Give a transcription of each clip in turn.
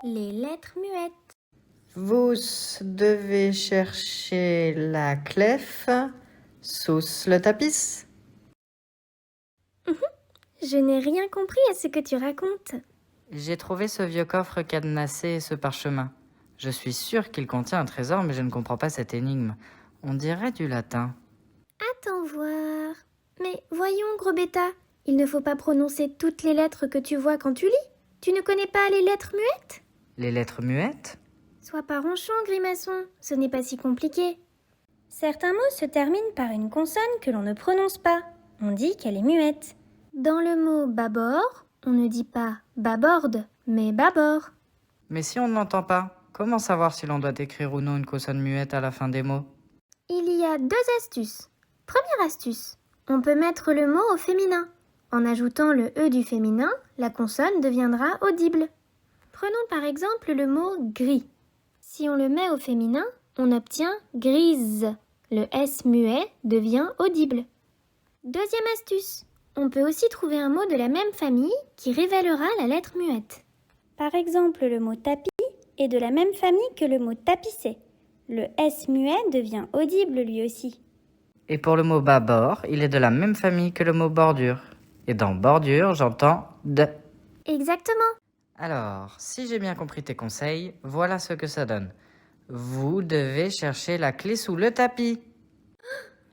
Les lettres muettes. Vous devez chercher la clef sous le tapis. Je n'ai rien compris à ce que tu racontes. J'ai trouvé ce vieux coffre cadenassé et ce parchemin. Je suis sûre qu'il contient un trésor, mais je ne comprends pas cette énigme. On dirait du latin. Attends voir. Mais voyons, gros bêta, il ne faut pas prononcer toutes les lettres que tu vois quand tu lis. Tu ne connais pas les lettres muettes? Les lettres muettes? Sois pas ronchon, grimaçon, ce n'est pas si compliqué. Certains mots se terminent par une consonne que l'on ne prononce pas. On dit qu'elle est muette. Dans le mot bâbord, on ne dit pas bâborde, mais bâbord. Mais si on ne l'entend pas, comment savoir si l'on doit écrire ou non une consonne muette à la fin des mots? Il y a 2 astuces. Première astuce, on peut mettre le mot au féminin. En ajoutant le E du féminin, la consonne deviendra audible. Prenons par exemple le mot gris. Si on le met au féminin, on obtient grise. Le S muet devient audible. Deuxième astuce, on peut aussi trouver un mot de la même famille qui révélera la lettre muette. Par exemple, le mot tapis est de la même famille que le mot tapisser. Le S muet devient audible lui aussi. Et pour le mot bâbord, il est de la même famille que le mot bordure. Et dans bordure, j'entends de. Exactement. Alors, si j'ai bien compris tes conseils, voilà ce que ça donne. Vous devez chercher la clé sous le tapis.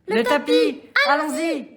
Le tapis! Allons-y!